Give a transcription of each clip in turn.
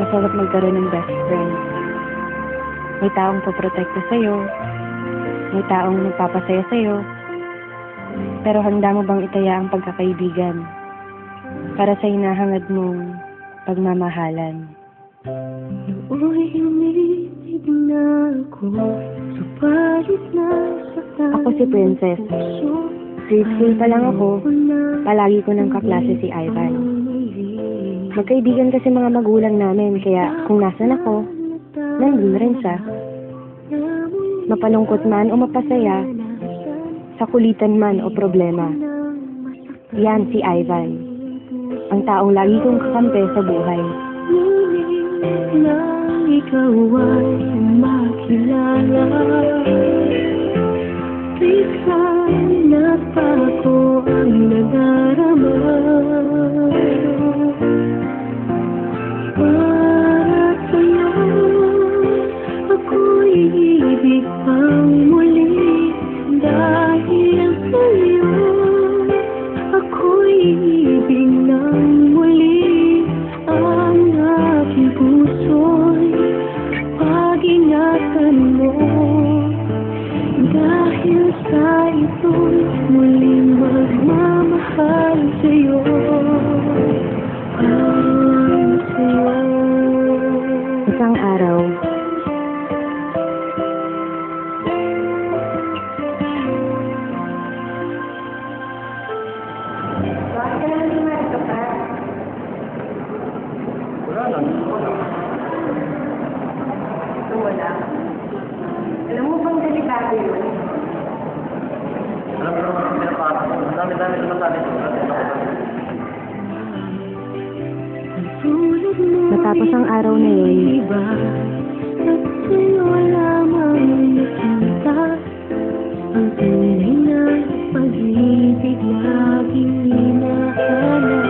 Masarap magkaroon ng best friend. May taong poprotekta sa'yo. May taong nagpapasaya sa'yo. Pero handa mo bang itaya ang pagkakaibigan para sa hinahangad mong pagmamahalan? Nooy umiibig na ako, subalit nasaktan. Ako si Princess. Grade 3 pa lang ako, palagi ko ng kaklase si Ivan. Magkaibigan kasi mga magulang namin, kaya kung nasan ako, nandun rin siya. Mapalungkot man o mapasaya, sa kulitan man o problema. Yan si Ivan, ang taong lagi kong kakampi sa buhay. Nang ikaw ay makilala, biglang nagbago ang nadarama. Para sa'yo, ako'y ibig pang muli. Dahil sa'yo, ako'y ibig ng muli. Ang aking puso'y pag-ingatan mo. Dahil sa ito'y muling magmamahal sa'yo. Isang araw, wala. Alam mo bang delikado yun? Alam mo naman, pinapasok mo. Dami-dami naman natin. matapos ang araw na yun, At sa'yo lamang nakita ang tunay na pag-ibig laging hinahanap.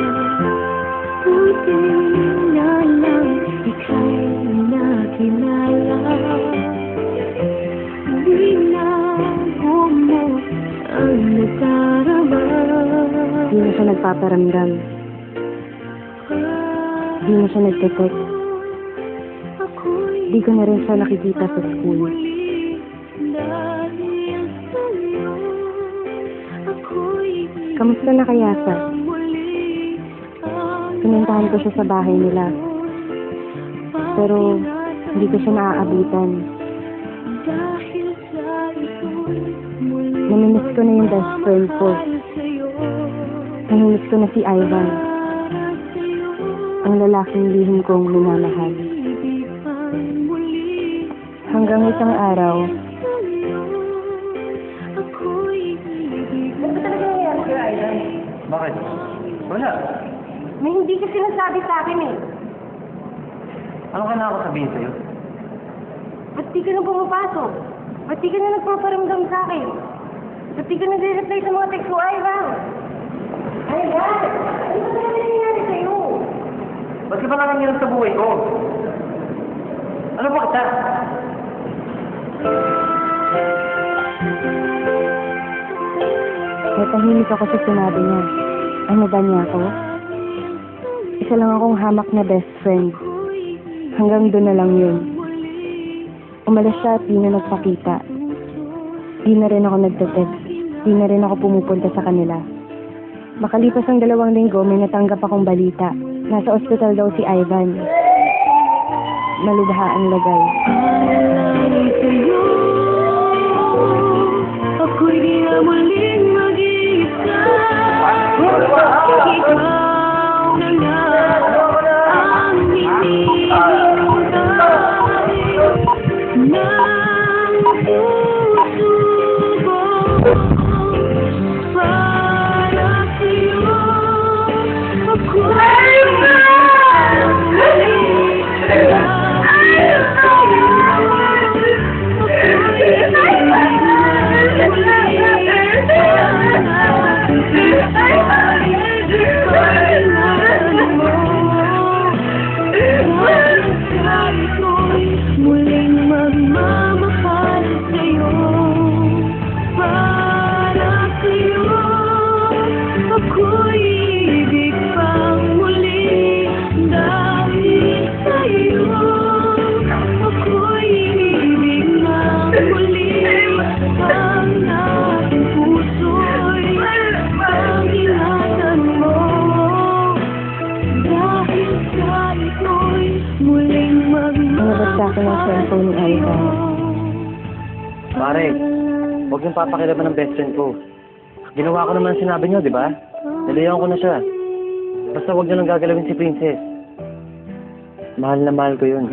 Buti na lang ika'y nakilala. Binago mo ang nadarama. di na siya nagpaparamdam. Di na siya nagte-text. Di ko na rin siya nakikita sa school. Kamusta na kaya siya? Pinuntahan ko siya sa bahay nila. Pero hindi ko siya naaabutan. Namimiss ko na yung best friend ko. Namimiss ko na si Ivan, ang lalaking lihim kong minamahal. Hanggang isang araw, Ano ba talaga nangyari kay Ivan? Bakit? Wala. May hindi ka sinasabi sa akin eh. Ano ka na ako sabihin sa'yo? Ba't di ka na pumapasok? Ba't di ka na nagpaparamdam sa akin? Ba't di ka nagre-reply sa mga text mo, Ivan? Ivan! Ano ba talaga nangyari sa'yo? Ba't ka ba nangyayari sa buhay ko? Ano ba kita? natahimik ako sa sinabi niya. Ano ba niya ako? Isa lang akong hamak na best friend. Hanggang doon na lang yun. Umalis siya at di na nagpakita. Di na rin ako nagte-text. Di na rin ako pumupunta sa kanila. Makalipas ang 2 linggo, may natanggap akong balita. Nasa ospital daw si Ivan. Malubha ang lagay. Ako'y di na muling mag-iisa. Ikaw na lang ang hinihintay ng puso ko. Para sa'yo ako'y ako ng cellphone ni Ivan. Pare, huwag niyong papakilaban ng best friend ko. Ginawa ko naman sinabi niyo, di ba? Nalayan ko na siya. Basta huwag niyo lang gagalawin si Princess. Mahal na mahal ko yun.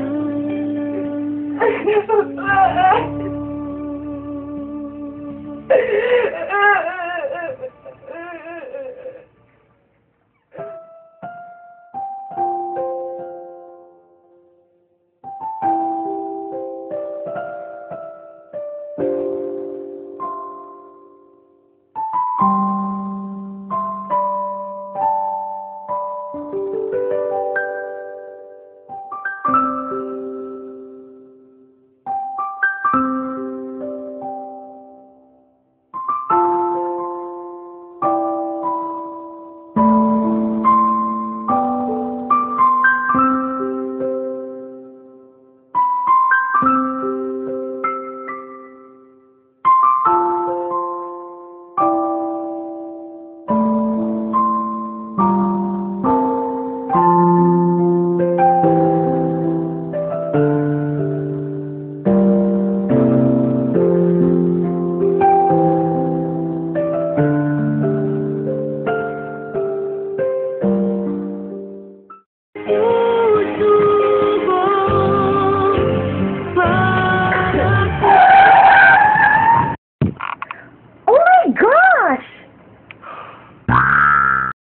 Ah!